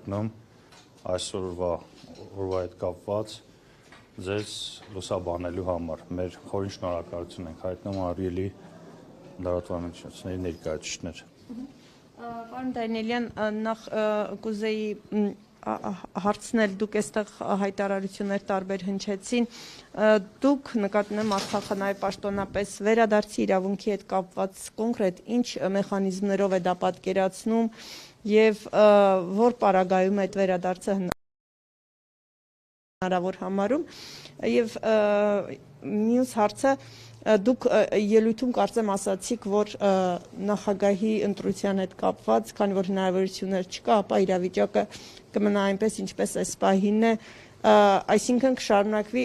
հայտնում այսօրվա հետ կապված ձեզ լուսաբանելու համար։ Մեր խորին շնորհակալություն ենք հայտնում ահռելի լրատվամիջոցների ներկայացուցիչներ։ Պարոն Դանիելյան, նախ կուզեի հարցնել, դուք այստեղ հայտարարություններ տարբեր հնչեցին, դուք նկատում Արցախը նաև պաշտոնապես վերադարձի իրավունքի հետ կապված կոնկրետ ինչ մեխանիզմներով է դա պատկերացնում եւ որ պարագայում այդ վերադարձը հնարավոր համարում եւ մյուս հարցը դուք ելույթում կարծեմ ասացիք, որ նախագահի ընտրության հետ կապված, քանի որ հնարավորություններ չկա, ապա իրավիճակը կմնա այնպես, ինչպես այս պահին է, այսինքն կշարունակվի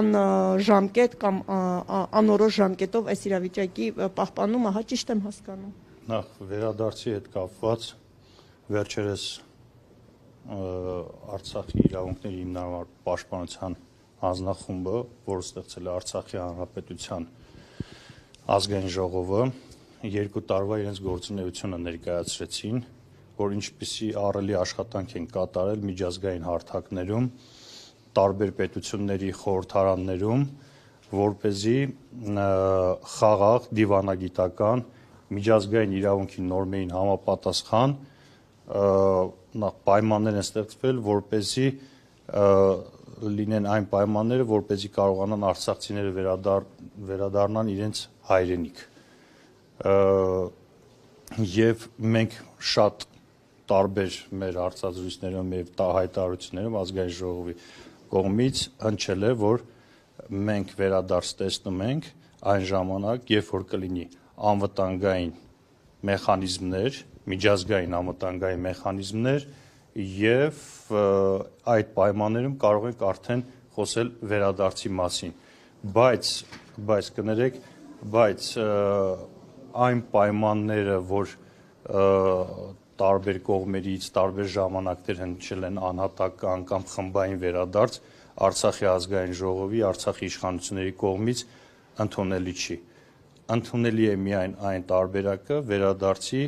անժամկետ կամ անորոշ ժամկետով այս իրավիճակի պահպանումը, հա ճիշտ եմ հասկանում։ Նախ վերադարձի հետ կապված վերջերս Արցախի իրավունքների հիմնարար պաշտպանության հանձնախումբը, որը ստեղծել է Արցախի Հանրապետության ազգային ժողովը, 2 տարվա իրենց գործունեությունը ներկայացրեցին, որ ինչպիսի ահռելի աշխատանք են կատարել միջազգային հարթակներում, տարբեր պետությունների խորհրդարաններում, որպեսզի խաղաղ, դիվանագիտական, միջազգային իրավունքի նորմերին համապատասխան պայմաններ են ստեղծվել, որպեսզի լինեն այն պայմանները, որպեսզի կարողանան արցախցիները վերադառնան իրենց հայրենիք։ Եվ մենք շատ տարբեր մեր հարցազրույցներում եւ հայտարարություններում ազգային ժողովի կողմից հնչել է, որ մենք վերադարձ տեսնում ենք այն ժամանակ, երբ որ կլինի անվտանգային մեխանիզմներ, միջազգային անվտանգային մեխանիզմներ եւ այդ պայմաններում կարող ենք արդեն խոսել վերադարձի մասին, բայց կներեք, այն պայմանները, որ տարբեր կողմերից տարբեր ժամանակներ հնչել են անհատական կամ խմբային վերադարձ, Արցախի ազգային ժողովի, Արցախի իշխանությունների կողմից ընդունելի չի։ Ընդունելի է միայն այն տարբերակը վերադարձի,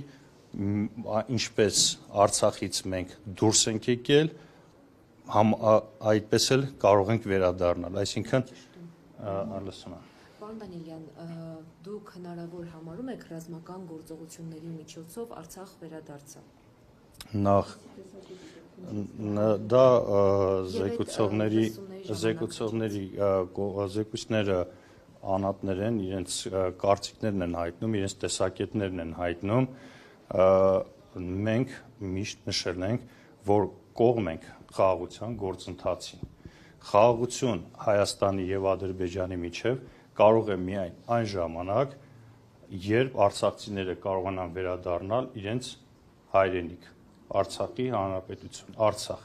ինչպես Արցախից մենք դուրս ենք եկել, այդպես էլ կարող ենք վերադառնալ, այսինքն լսում եմ։ Պարոն Դանիելյան, դուք հնարավոր համարում եք ռազմական գործողությունների միջոցով Արցախ վերադարձը։ Նախ դա զեկուցողները անհատներ են, իրենց կարծիքներն են հայտնում, իրենց տեսակետներն են հայտնում, մենք միշտ նշել ենք, որ կողմ ենք խաղաղության գործընթացին։ Խաղաղություն Հայաստանի եւ Ադրբեջանի միջև կարող է միայն այն ժամանակ, երբ արցախցիները կարողանան վերադառնալ իրենց հայրենիք, Արցախի Հանրապետություն, Արցախ։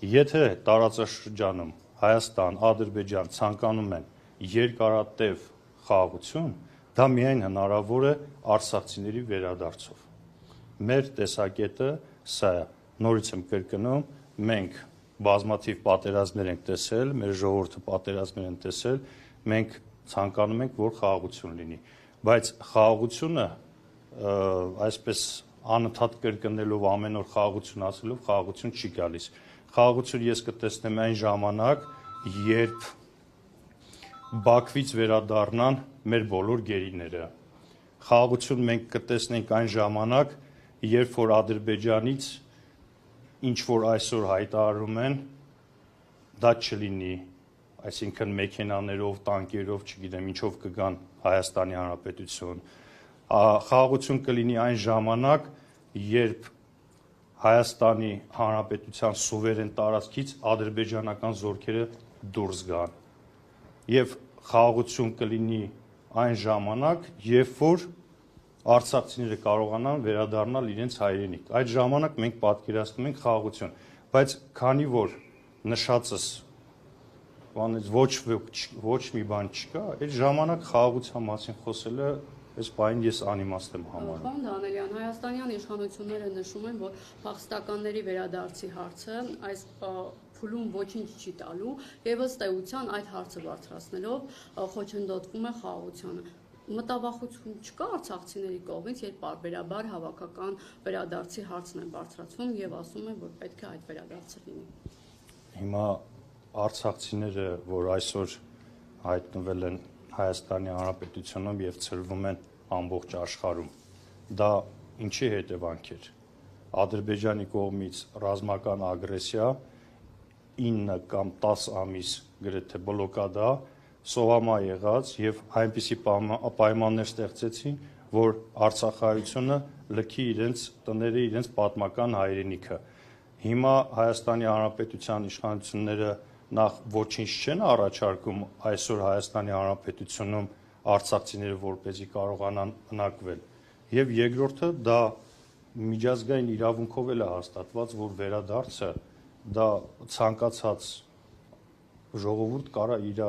Եթե տարածաշրջանում Հայաստան, Ադրբեջան ցանկանում են երկարատև խաղաղություն, դա միայն հնարավոր է արցախցիների վերադարձով։ Մեր տեսակետը սա է, նորից եմ կրկնում, մենք բազմաթիվ պատերազմներ ենք տեսել, մեր ժողովուրդը պատերազմներ են տեսել, մենք ցանկանում ենք, որ խաղաղություն լինի, բայց խաղաղությունը այսպես անընդհատ կրկնելով ամեն օր խաղաղություն ասելով խաղաղություն չի գալիս։ Խաղաղություն ես կտեսնեմ այն ժամանակ, երբ Բաքվից վերադառնան մեր բոլոր գերիները։ Խաղաղություն մենք կտեսնենք այն ժամանակ, երբ որ Ադրբեջանից ինչ որ այսօր հայտարարում են, դա չլինի, այսինքն մեքենաներով, տանկերով, չգիտեմ ինչով կգան Հայաստանի Հանրապետություն։ Խաղաղություն կլինի այն ժամանակ, երբ Հայաստանի Հանրապետության սուվերեն տարածքից ադրբեջանական զորքերը դուրս գան։ Եվ խաղաղություն կլինի այն ժամանակ, երբ որ արցախցիները կարողանան վերադառնալ իրենց հայրենիք։ Այդ ժամանակ մենք պատկերացնում ենք խաղաղություն, բայց քանի որ նշածս ոչ մի բան չկա, այդ ժամանակ խաղաղության մասին խոսելը այս բանին ես անիմաստ եմ համարում։ Պարոն Դանիելյան, հայաստանյան իշխանությունները նշում են, որ փախստականների վերադարձի հարցը այս փուլում ոչինչ չի տալու եւ ըստ էության այդ հարցը բարձրացնելով խոչընդոտվում է խաղաղությունը։ մտավախություն չկա արցախցիների կողմից, երբ պարբերաբար հավաքական վերադարձի հարցն է բարձրացվում եւ ասում են, որ պետք է այդ վերադարձը լինի։ Հիմա արցախցիները, որ այսօր հայտնվել են Հայաստանի Հանրապետությունում եւ ծրվում են ամբողջ աշխարհում, դա ինչի հետևանք էր։ Ադրբեջանի կողմից ռազմական ագրեսիա 9 կամ 10 ամիս գրեթե բլոկադա սովամա եղած եւ այնպիսի պայմաններ ստեղծեցին, որ Արցախայությունը լքի իրենց տները, իրենց պատմական հայրենիքը։ Հիմա Հայաստանի Հանրապետության իշխանությունները նախ ոչինչ չեն առաջարկում այսօր Հայաստանի Հանրապետությունում արցախցիները որպեսզի կարողանան բնակվել։ Եվ երկրորդը դա միջազգային իրավունքով էլ է հաստատված, որ վերադարձը դա ցանկացած ժողովուրդ կարա իր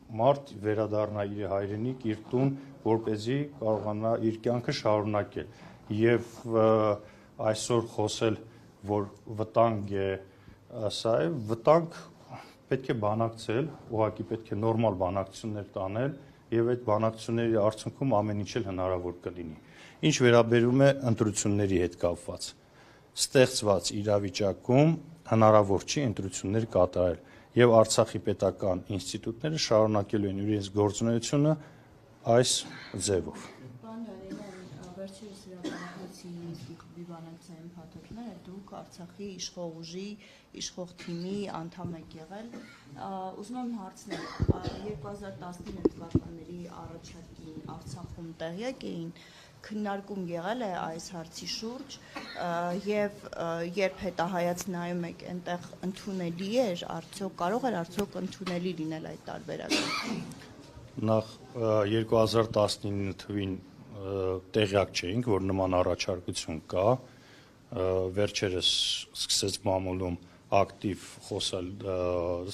մարդ վերադառնա իր հայրենիք, իր տուն, որպեսզի կարողանա իր կյանքը շարունակել։ Եվ այսօր խոսել, որ վտանգ է, սա է, վտանգ պետք է բանակցել, ուղղակի պետք է նորմալ բանակցություններ տանել եւ այդ բանակցությունների արդյունքում ամեն ինչ էլ հնարավոր կլինի։ Ինչ վերաբերում է ընտրությունների հետ կապված, ստեղծված իրավիճակում հնարավոր չի ընտրություններ կատարել եւ Արցախի պետական ինստիտուտները շարունակելու են իրենց գործունեությունը այս ձևով։ Պարոն Դանիելյան, վերջերս հրապարակեցի ինստիտուտի բանակցային փաթեթները, դուք Արցախի իշխող ուժի, իշխող թիմի անդամ եք եղել։ Ուզում եմ հարցնել, 2019 թվականների առաջարկին Արցախում տեղյակ էին, քննարկում եղել է այս հարցի շուրջ եւ երբ հետահայաց նայում եք այնտեղ ընդունելի էր, արդյոք կարող էր արդյոք ընդունելի լինել այդ տարբերակը։ Նախ 2019 թվին տեղյակ չէինք, որ նման առաջարկություն կա, վերջերս սկսեց մամուլում ակտիվ խոսալ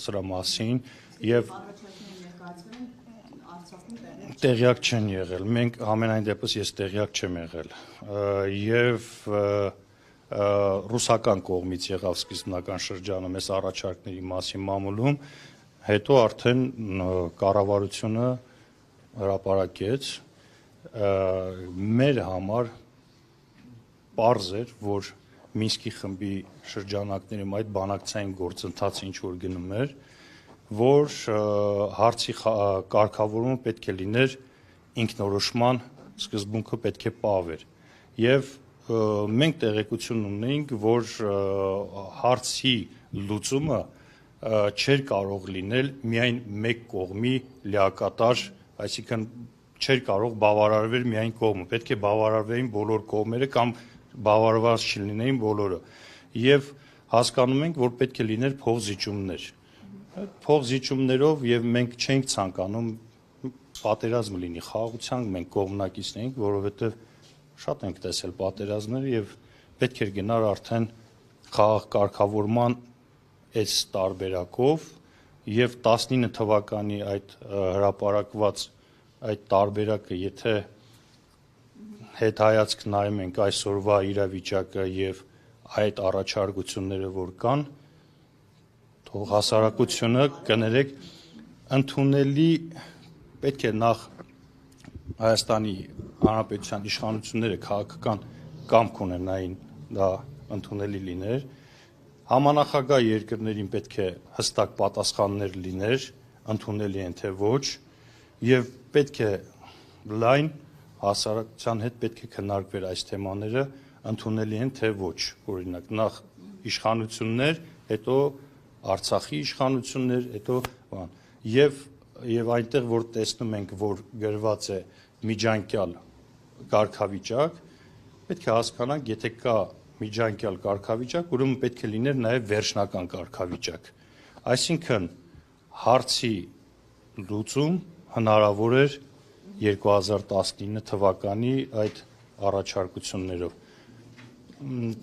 սրա մասին եւ տեղյակ չեն եղել։ Մենք ամենայն դեպս ես տեղյակ չեմ եղել։ Եվ ռուսական կողմից եղավ սկզբնական շրջանում այս առաջարկների մասին մամուլում, հետո արդեն կառավարությունը հրապարակեց մեր համար պարզ էր, որ Մինսկի խմբի շրջանակներում այդ բանակցային գործընթացը ինչ որ գնում էր, որ հարցի կարգավորումը պետք է լիներ ինքնորոշման սկզբունքը պետք է պահվեր եւ մենք տեղեկություն ունեինք, որ հարցի լուծումը չէր կարող լինել միայն մեկ կողմի լիակատար, այսինքն չէր կարող բավարարվել միայն կողմը, պետք է բավարարվեին բոլոր կողմերը կամ բավարարված չլինեին բոլորը եւ հասկանում ենք, որ պետք է լիներ փոխզիջումներ։ Փոխզիջումներով եւ մենք չենք ցանկանում պատերազմ լինի, խաղաղության մենք կողմնակիցն ենք, որովհետեւ շատ ենք տեսել պատերազմներ եւ պետք էր գնալ արդեն խաղաղ կարգավորման այս տարբերակով եւ 19 թվականի այդ հրապարակված այդ տարբերակը, եթե հետհայացք նայում ենք այսօրվա իրավիճակը եւ այդ առաջարկությունները, որ կան, թող հասարակությունը կներեք ընդունելի պետք է նախ Հայաստանի Հանրապետության իշխանությունները քաղաքական կամք ունենային դա ընդունելի լիներ, համանախագահ երկրներին պետք է հստակ պատասխաններ լիներ, ընդունելի են թե ոչ, եւ պետք է լայն հասարակության հետ պետք է քննարկվեր այս թեմաները, ընդունելի են թե ոչ, օրինակ նախ իշխանություններ, հետո Արցախի իշխանություններ, հետո բան եւ այնտեղ որ տեսնում ենք, որ գրված է միջանկյալ կարգավիճակ, պետք է հասկանանք, եթե կա միջանկյալ կարգավիճակ, ուրեմն պետք է լիներ նաեւ վերջնական կարգավիճակ։ Այսինքն հարցի լուծում հնարավոր էր 2019 թվականի այդ առաջարկություններով։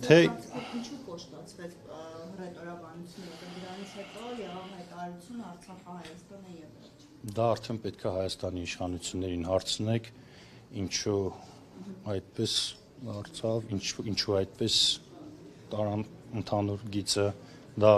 Թե ինչու կոշտացվեց հռետորաբանությունը, դրանից հետո եղավ հայտարարություն Արցախը Հայաստանը եւ վերջ։ դա արդեն պետք է Հայաստանի իշխանություններին հարցնեք, ինչու այդպես դարձավ, ինչու այդպես տարան ընդհանուր գիծը, դա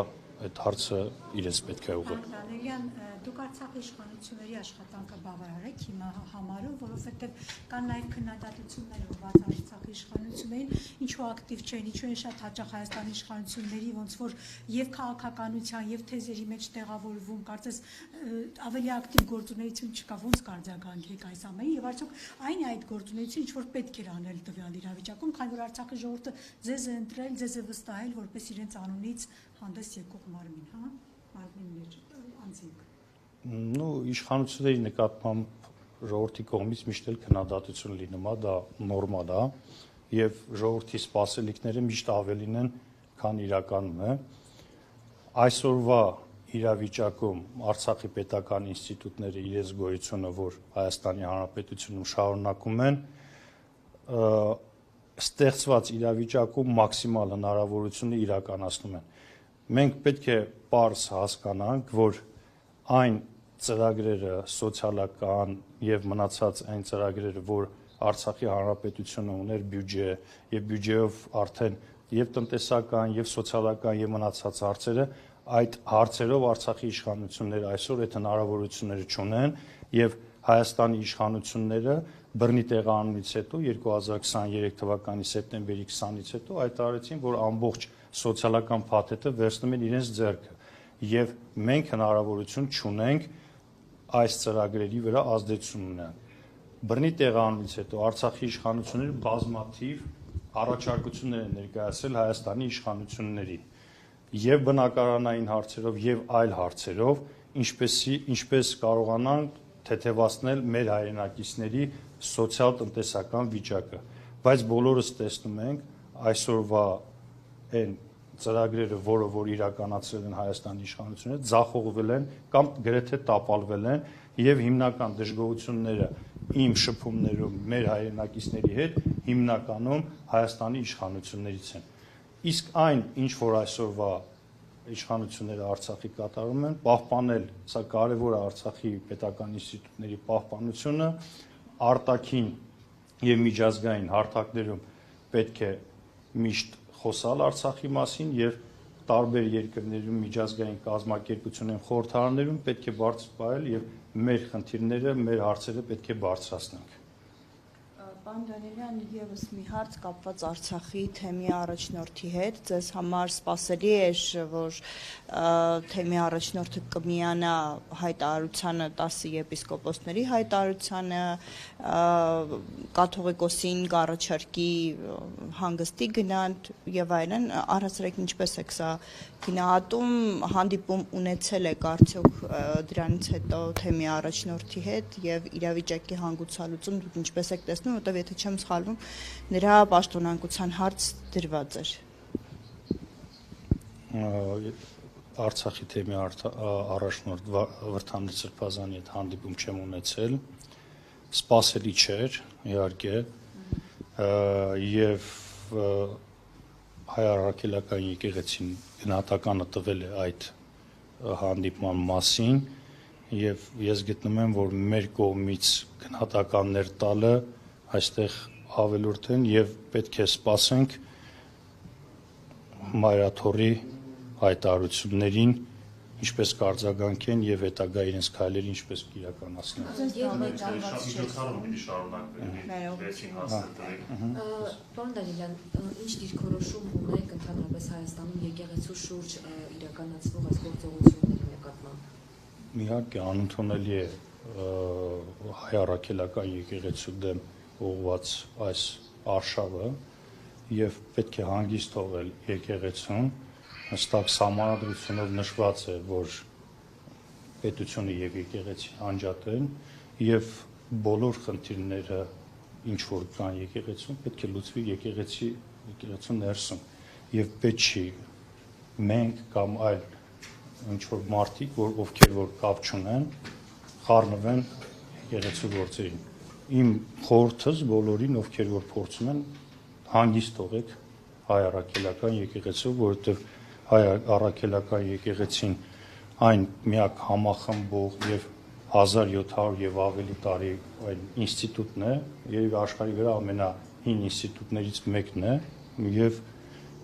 այդ հարցը իրենց պետք է ուղղել։ Դանիելյան, դուք Արցախի իշխանությունների աշխատանքը բավարար եք հիմա համարում, որովհետև կան նաև քննադատություններ ուղղված Արցախի իշխանություններին, ինչու ակտիվ չեն, ինչու են շատ հաճախ Հայաստանի իշխանությունների ոնց որ եւ քաղաքականության եւ թեզերի մեջ տեղավորվում, կարծես ավելի ակտիվ գործունեություն չկա, ոնց կարձագանքեք այս ամենին եւ արդյոք այն է այդ գործունեությունը, ինչ որ պետք էր անել տվյալ իրավիճակում, քանի որ Արցախի ժողովուրդը ձեզ է ընտրել, ձեզ է վստահել որպես իրենց անունից հանդես եկող մարմին, հա, մարմիններ, անձինք։ Ну, իշխանությունների նկատմամբ ժողովրդի կողմից միշտ էլ քննադատություն լինում է, դա նորմալ է, եւ ժողովրդի սպասելիքները միշտ ավելին են, քան իրականում է։ Այսօրվա իրավիճակում Արցախի պետական ինստիտուտները իրենց գոյությունը, որ Հայաստանի Հանրապետությունում շարունակում են, ստեղծված իրավիճակում մաքսիմալ հնարավորությունը իրականացնում են։ Մենք պետք է պարզ հասկանանք, որ այն ծրագրերը սոցիալական եւ մնացած այն ծրագրերը, որ Արցախի Հանրապետությունը ուներ բյուջե եւ բյուջեով արդեն եւ տնտեսական եւ սոցիալական եւ մնացած հարցերը, այդ հարցերով Արցախի իշխանությունները այսօր այդ հնարավորությունները չունեն եւ Հայաստանի իշխանությունները բռնի տեղանունից հետո 2023 թվականի սեպտեմբերի 20-ից հետո հայտարարեցին, որ ամբողջ սոցիալական փաթեթը վերցնում են իրենց ձեռքը եւ մենք հնարավորություն չունենք այս ծրագրերի վրա ազդեցություն ունենալ։ Բռնի տեղանունից հետո Արցախի իշխանությունները բազմաթիվ առաջարկություններ են ներկայացրել Հայաստանի իշխանությունների եւ բնակարանային հարցերով եւ այլ հարցերով, ինչպես կարողանան թեթևացնել մեր հայրենակիցների սոցիալ-տնտեսական վիճակը, բայց բոլորս տեսնում ենք այսօրվա այն ծրագրերը, որ իրականացրել են Հայաստանի իշխանությունները, ձախողվել են կամ գրեթե տապալվել են եւ հիմնական դժգոհությունները իմ շփումներում մեր հայրենակիցների հետ հիմնականում Հայաստանի իշխանություններից են։ Իսկ այն, ինչ որ այսօրվա իշխանությունները Արցախի կատարում են, պահպանել, սա կարևոր է Արցախի պետական ինստիտուտների պահպանությունը, արտաքին եւ միջազգային հարթակներում պետք է միշտ խոսալ Արցախի մասին եւ տարբեր երկրներում միջազգային կազմակերպությունների խորհրդարաններում պետք է բարձր պահել եւ մեր խնդիրները, մեր հարցերը պետք է բարձրացնենք։ Պարոն Դանիելյան, եւս մի հարց կապված Արցախի թեմի առաջնորդի հետ։ Ձեզ համար սպասելի էր, որ թեմի առաջնորդը կմիանա հայտարարությանը 10 եպիսկոպոսների հայտարարությանը, կաթողիկոսին կառաջարկի հանգստի գնալ եւ այլն։ Առհասարակ ինչպես եք սա գնահատում, հանդիպում ունեցել եք արդյոք դրանից հետո թեմի առաջնորդի հետ եւ իրավիճակի հանգուցալուծում դուք ինչպես եք տեսնում, որտեղ եթե չեմ սխալվում, նրա պաշտոնանկության հարց դրված էր։ Արցախի թեմի առաջնորդ Վրդան Սրբազանի հետ հանդիպում չեմ ունեցել, սպասելի չէր, իհարկե, եւ հայ առաքելական եկեղեցին գնահատականը տվել է այդ հանդիպման մասին եւ ես գտնում եմ, որ մեր կողմից գնահատականներ տալը այստեղ ավելորդ են եւ պետք է սպասենք մայրաթորի հայտարարություններին, ինչպես կարձագանքեն եւ հետագա իրենց քայլերը ինչպես կիրականացնեն։ Պարոն Դանիելյան, ինչ դիրքորոշում ունեք ընդհանրապես Հայաստանում եկեղեցու շուրջ իրականացվող այս գործողությունների նկատմամբ։ Իհարկե անընդունելի է հայ առաքելական եկեղեցու դեմ ուղղված այս արշավը եւ պետք է հանգիստ թողել եկեղեցուն։ Հստակ սահմանադրությունով նշված է, որ պետությունը եւ եկեղեցին անջատեն եւ բոլոր խնդիրները ինչ որ կան եկեղեցում պետք է լուծվի եկեղեցու ներսում եւ պետք չի մենք կամ այլ ինչ որ մարդիկ, ովքեր որ կապ չունեն, խառնվեն եկեղեցու գործերին։ Իմ խորհուրդս բոլորին, ովքեր որ փորձում են, հանգիստ թողեք հայ առաքելական եկեղեցու, որովհետեւ հայ առաքելական եկեղեցին այն միակ համախմբող եւ 1700 եւ ավելի տարի այն ինստիտուտն է, եւ աշխարհի վրա ամենահին ինստիտուտներից մեկն է եւ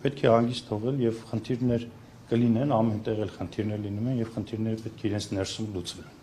պետք է հանգիստ թողել եւ խնդիրներ կլինեն ամենտեղ էլ խնդիրներ լինում են եւ խնդիրները պետք է իրենց ներսում լուծվեն։